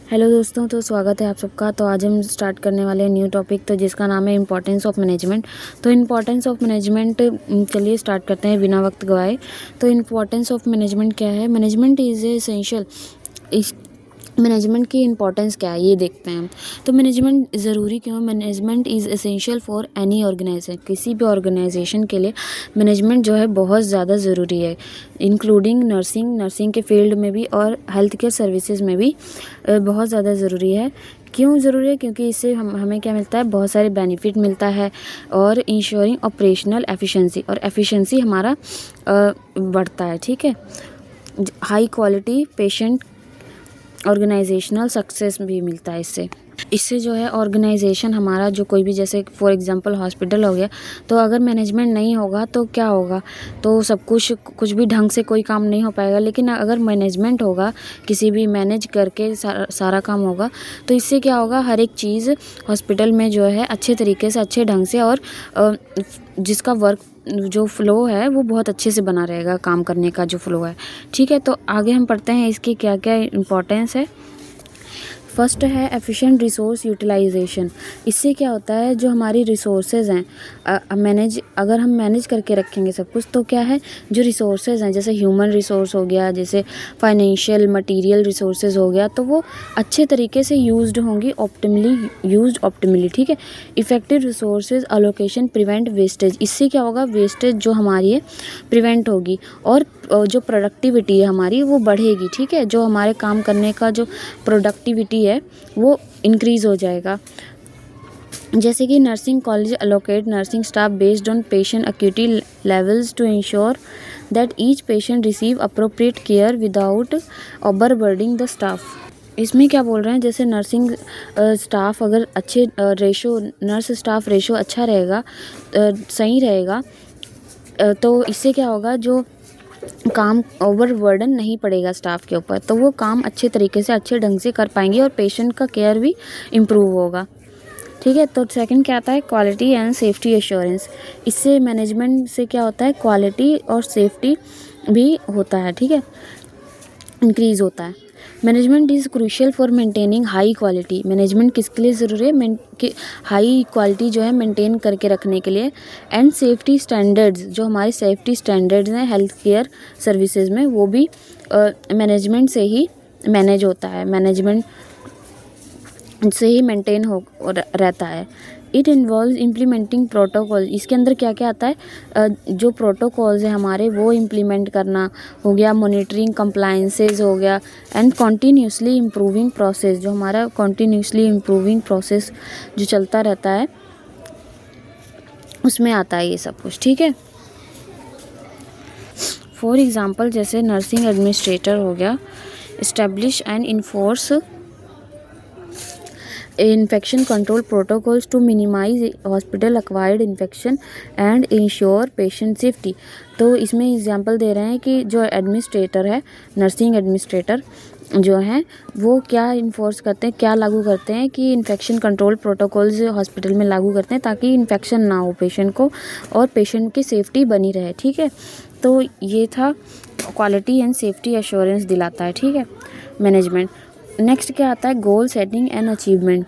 Hello दोस्तों, तो स्वागत है आप सबका। तो आज हम स्टार्ट करने वाले हैं न्यू टॉपिक, तो जिसका नाम है इम्पोर्टेंस ऑफ मैनेजमेंट। तो इम्पोर्टेंस ऑफ मैनेजमेंट चलिए स्टार्ट करते हैं बिना वक्त गवाए। तो इम्पोर्टेंस ऑफ मैनेजमेंट क्या है? Management is essential. इस मैनेजमेंट की इम्पोर्टेंस क्या है ये देखते हैं हम। तो मैनेजमेंट ज़रूरी क्यों? Management is essential for any organization. किसी भी ऑर्गेनाइजेशन के लिए मैनेजमेंट जो है बहुत ज़्यादा ज़रूरी है, इंक्लूडिंग नर्सिंग के फील्ड में भी और हेल्थ केयर सर्विसेज में भी बहुत ज़्यादा ज़रूरी है। क्यों ज़रूरी है? क्योंकि इससे हमें क्या मिलता है, बहुत सारे बेनिफिट मिलता है और इंश्योरिंग ऑपरेशनल एफिशिएंसी, और एफिशिएंसी हमारा बढ़ता है। ठीक है, high quality patient organizational success भी मिलता है इससे जो है ऑर्गेनाइजेशन हमारा, जो कोई भी, जैसे फॉर एग्जांपल हॉस्पिटल हो गया, तो अगर मैनेजमेंट नहीं होगा तो क्या होगा? तो सब कुछ भी ढंग से कोई काम नहीं हो पाएगा। लेकिन अगर मैनेजमेंट होगा, किसी भी मैनेज करके सारा काम होगा, तो इससे क्या होगा, हर एक चीज़ हॉस्पिटल में जो है अच्छे तरीके से, अच्छे ढंग से, और जिसका वर्क जो फ़्लो है वो बहुत अच्छे से बना रहेगा, काम करने का जो फ़्लो है। ठीक है, तो आगे हम पढ़ते हैं इसकी क्या क्या इम्पोर्टेंस है। फर्स्ट है एफिशिएंट रिसोर्स यूटिलाइजेशन। इससे क्या होता है, जो हमारी रिसोर्सेज हैं, अगर हम मैनेज करके रखेंगे सब कुछ, तो क्या है, जो रिसोर्सेज हैं, जैसे ह्यूमन रिसोर्स हो गया, जैसे फाइनेंशियल मटेरियल रिसोर्सेज हो गया, तो वो अच्छे तरीके से यूज्ड होंगी, ऑप्टिमली। ठीक है, effective resources allocation prevent wastage. इससे क्या होगा, वेस्टेज जो हमारी है प्रिवेंट होगी, और जो प्रोडक्टिविटी है हमारी वो बढ़ेगी। ठीक है, जो हमारे काम करने का जो प्रोडक्टिविटी है वो इंक्रीज़ हो जाएगा। जैसे कि nursing college allocate nursing staff based on patient acuity levels to ensure that each patient receive appropriate care without overburdening the staff. इसमें क्या बोल रहे हैं, जैसे नर्सिंग स्टाफ अगर अच्छे नर्स स्टाफ रेशो अच्छा रहेगा, सही रहेगा, तो इससे क्या होगा, जो काम ओवरबर्डन नहीं पड़ेगा स्टाफ के ऊपर, तो वो काम अच्छे तरीके से, अच्छे ढंग से कर पाएंगे, और पेशेंट का केयर भी इम्प्रूव होगा। ठीक है, तो सेकंड क्या आता है, क्वालिटी एंड सेफ्टी एश्योरेंस। इससे मैनेजमेंट से क्या होता है, क्वालिटी और सेफ्टी भी होता है। ठीक है, इंक्रीज़ होता है। Management is crucial for maintaining high quality. Management किसके लिए ज़रूरी है? हाई क्वालिटी जो है मेंटेन करके रखने के लिए, एंड सेफ्टी स्टैंडर्ड्स, जो हमारे सेफ्टी स्टैंडर्ड्स हैं हेल्थ केयर सर्विसेज में, वो भी मैनेजमेंट से ही मैनेज होता है, मैनेजमेंट से ही मेंटेन हो रहता है। It involve implementing protocol. इसके अंदर क्या क्या आता है, जो प्रोटोकॉल्स है हमारे वो इम्प्लीमेंट करना हो गया, मॉनिटरिंग कंप्लायंसेस हो गया, एंड कॉन्टीन्यूसली इम्प्रूविंग प्रोसेस। जो हमारा कॉन्टीन्यूसली इम्प्रूविंग प्रोसेस जो चलता रहता है, उसमें आता है ये सब कुछ। ठीक है, फॉर एग्ज़ाम्पल जैसे नर्सिंग एडमिनिस्ट्रेटर हो गया, establish and enforce infection control protocols to minimize hospital acquired infection and ensure patient safety। तो इसमें एग्जांपल दे रहे हैं कि जो एडमिनिस्ट्रेटर है, नर्सिंग एडमिनिस्ट्रेटर जो हैं, वो क्या इन्फोर्स करते हैं, क्या लागू करते हैं कि इन्फेक्शन कंट्रोल प्रोटोकॉल्स हॉस्पिटल में लागू करते हैं, ताकि इन्फेक्शन ना हो पेशेंट को और पेशेंट की सेफ्टी बनी रहे। ठीक है, तो ये था क्वालिटी एंड सेफ्टी एश्योरेंस दिलाता है। ठीक है, मैनेजमेंट। नेक्स्ट क्या आता है, goal setting and achievement.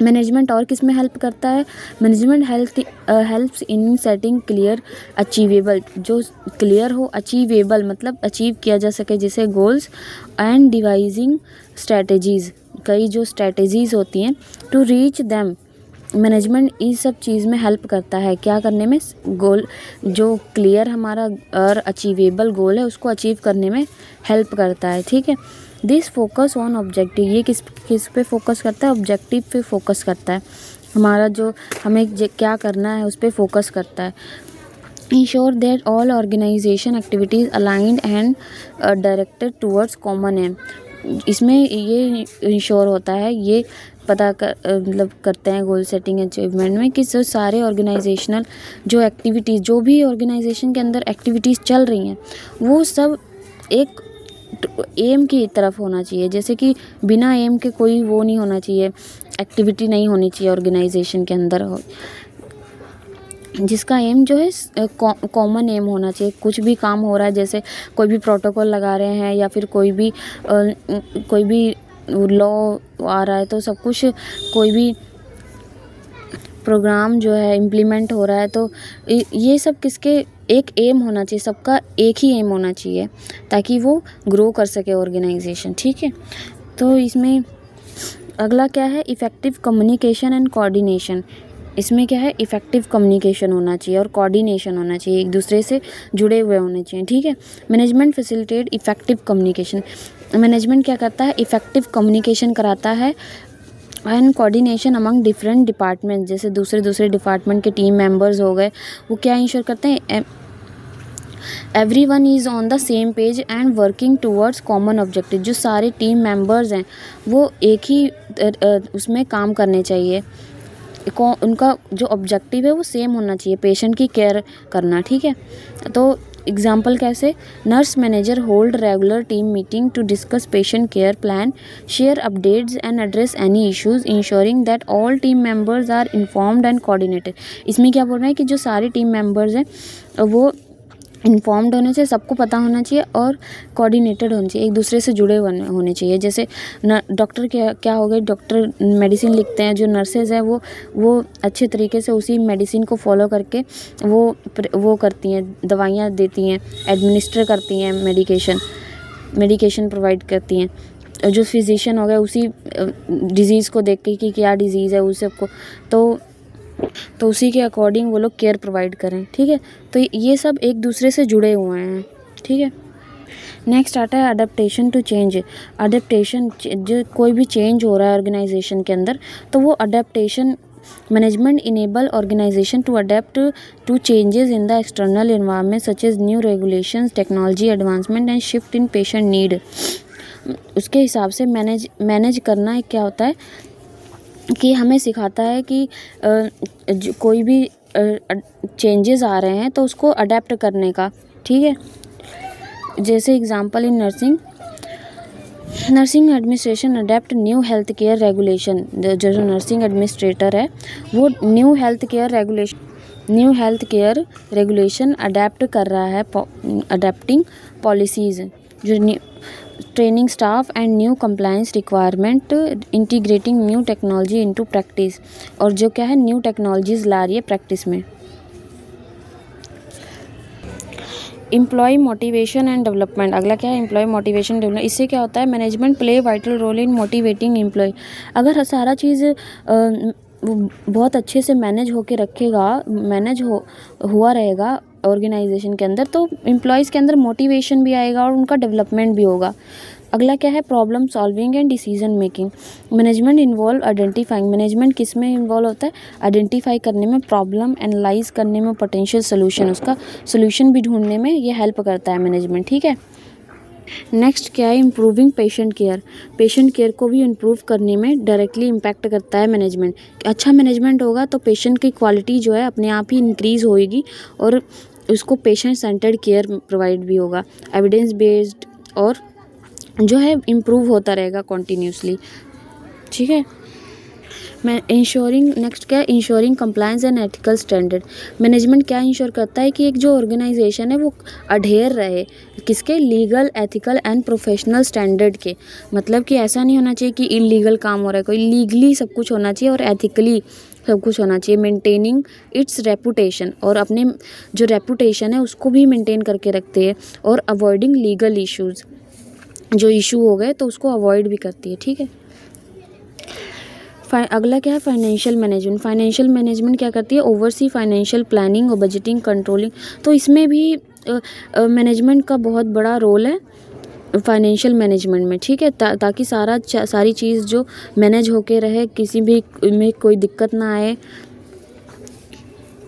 Management और किस में हेल्प करता है? Management helps in setting clear achievable, जो क्लियर हो, अचीवेबल मतलब अचीव किया जा सके, जैसे गोल्स, एंड डिवाइजिंग स्ट्रेटजीज़, कई जो स्ट्रेटजीज़ होती हैं, टू रीच दैम। मैनेजमेंट इस सब चीज़ में हेल्प करता है, क्या करने में, गोल जो क्लियर हमारा और अचीवेबल गोल है उसको अचीव करने में हेल्प करता है। ठीक है, दिस फोकस ऑन ऑब्जेक्टिव। ये किस पे फोकस करता है? ऑब्जेक्टिव पे फोकस करता है, हमारा जो हमें क्या करना है उस पे फोकस करता है। Ensure that all organization activities aligned and directed towards common aim. इसमें ये इंश्योर होता है, ये पता मतलब करते हैं गोल सेटिंग अचीवमेंट में, कि जो सारे ऑर्गेनाइजेशनल जो एक्टिविटीज़, जो भी ऑर्गेनाइजेशन के अंदर एक्टिविटीज़ चल रही हैं, वो सब एक एम की तरफ होना चाहिए। जैसे कि बिना एम के कोई वो नहीं होना चाहिए, एक्टिविटी नहीं होनी चाहिए ऑर्गेनाइजेशन के अंदर, जिसका एम जो है कॉमन एम होना चाहिए। कुछ भी काम हो रहा है, जैसे कोई भी प्रोटोकॉल लगा रहे हैं, या फिर कोई भी लॉ आ रहा है तो सब कुछ, कोई भी प्रोग्राम जो है इम्प्लीमेंट हो रहा है तो ये सब किसके एक एम होना चाहिए, सबका एक ही एम होना चाहिए ताकि वो ग्रो कर सके ऑर्गेनाइजेशन। ठीक है, तो इसमें अगला क्या है, इफ़ेक्टिव कम्युनिकेशन एंड कोऑर्डिनेशन। इसमें क्या है, इफ़ेक्टिव कम्युनिकेशन होना चाहिए और कोऑर्डिनेशन होना चाहिए, एक दूसरे से जुड़े हुए होने चाहिए। ठीक है, management facilitate effective communication. Management क्या करता है, इफ़ेक्टिव कम्युनिकेशन कराता है and coordination among different department, जैसे दूसरे डिपार्टमेंट के टीम मेंबर्स हो गए, वो क्या इंश्योर करते हैं, everyone is on the same page and working towards common objective. जो सारे टीम मेंबर्स हैं वो एक ही उसमें काम करने चाहिए, उनका जो ऑब्जेक्टिव है वो सेम होना चाहिए, पेशेंट की केयर करना। ठीक है, तो एग्जाम्पल कैसे, nurse manager hold regular team meeting to discuss patient care plan, share updates and address any issues, ensuring that all team members are informed and coordinated. इसमें क्या बोल रहे हैं कि जो सारे टीम मेंबर्स हैं वो इन्फॉर्म्ड होने चाहिए, सबको पता होना चाहिए और कोऑर्डिनेटेड होने चाहिए, एक दूसरे से जुड़े होने चाहिए। जैसे डॉक्टर क्या हो गए, डॉक्टर मेडिसिन लिखते हैं, जो नर्सेज हैं वो अच्छे तरीके से उसी मेडिसिन को फॉलो करके वो करती हैं, दवाइयाँ देती हैं, एडमिनिस्टर करती हैं, मेडिकेशन प्रोवाइड करती हैं। जो फिजिशियन हो गए उसी डिज़ीज़ को देख के कि क्या डिज़ीज़ है उस सबको, तो उसी के अकॉर्डिंग वो लोग केयर प्रोवाइड करें। ठीक है, तो ये सब एक दूसरे से जुड़े हुए हैं। ठीक है, नेक्स्ट आता है अडेप्टेशन टू चेंज। अडेप्टेशन, जो कोई भी चेंज हो रहा है ऑर्गेनाइजेशन के अंदर तो वो adaptation, management enable organization to adapt to changes in the external environment such as new regulations, technology advancement and shift in patient need. उसके हिसाब से मैनेज करना क्या होता है कि हमें सिखाता है कि कोई भी चेंजेस आ रहे हैं तो उसको अडेप्ट करने का। ठीक है, जैसे example in nursing administration adapt new health care regulation. जो नर्सिंग एडमिनिस्ट्रेटर है वो new health care regulation adapt कर रहा है, अडेप्टिंग पॉलिसीज़, जो training staff and new compliance requirement, integrating new technology into practice, और जो क्या है न्यू टेक्नोलॉजीज ला रही है प्रैक्टिस में। एम्प्लॉय मोटिवेशन एंड डेवलपमेंट, अगला क्या है, एम्प्लॉय मोटिवेशन डेवलपमेंट। इससे क्या होता है, management play vital role in motivating employ. अगर सारा चीज़ बहुत अच्छे से मैनेज होके रखेगा, हुआ रहेगा ऑर्गेनाइजेशन के अंदर, तो एम्प्लॉयज़ के अंदर मोटिवेशन भी आएगा और उनका डेवलपमेंट भी होगा। अगला क्या है, problem solving and decision making. Management involve identifying, management किस में इन्वॉल्व होता है, आइडेंटिफाई करने में, प्रॉब्लम एनालाइज करने में, पोटेंशियल सोल्यूशन, उसका सोल्यूशन भी ढूंढने में ये हेल्प करता है मैनेजमेंट। ठीक है, नेक्स्ट क्या है, इम्प्रूविंग पेशेंट केयर को भी इम्प्रूव करने में डायरेक्टली इम्पैक्ट करता है मैनेजमेंट। अच्छा मैनेजमेंट होगा तो पेशेंट की क्वालिटी जो है अपने आप ही इंक्रीज़ होएगी और उसको पेशेंट सेंटर्ड केयर प्रोवाइड भी होगा, एविडेंस बेस्ड, और जो है इम्प्रूव होता रहेगा कॉन्टीन्यूसली। ठीक है, मैं नेक्स्ट क्या है, ensuring compliance and ethical standard. Management क्या इंश्योर करता है कि एक जो ऑर्गेनाइजेशन है वो अडेयर रहे किसके, legal, ethical and professional standard के। मतलब कि ऐसा नहीं होना चाहिए कि इलीगल काम हो रहा है, कोई लीगली सब कुछ होना चाहिए और एथिकली सब कुछ होना चाहिए। मेंटेनिंग इट्स रेपुटेशन, और अपने जो रेपुटेशन है उसको भी मेंटेन करके रखते हैं, और अवॉइडिंग लीगल इश्यूज़, जो इशू हो गए तो उसको अवॉइड भी करती है। ठीक है, अगला क्या है, फाइनेंशियल मैनेजमेंट क्या करती है, ओवरसी फाइनेंशियल प्लानिंग और बजटिंग कंट्रोलिंग। तो इसमें भी मैनेजमेंट का बहुत बड़ा रोल है फाइनेंशियल मैनेजमेंट में। ठीक है, ताकि सारी चीज़ जो मैनेज होके रहे, किसी भी में कोई दिक्कत ना आए।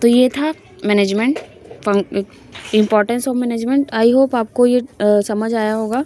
तो ये था management, importance of management. I hope आपको ये समझ आया होगा।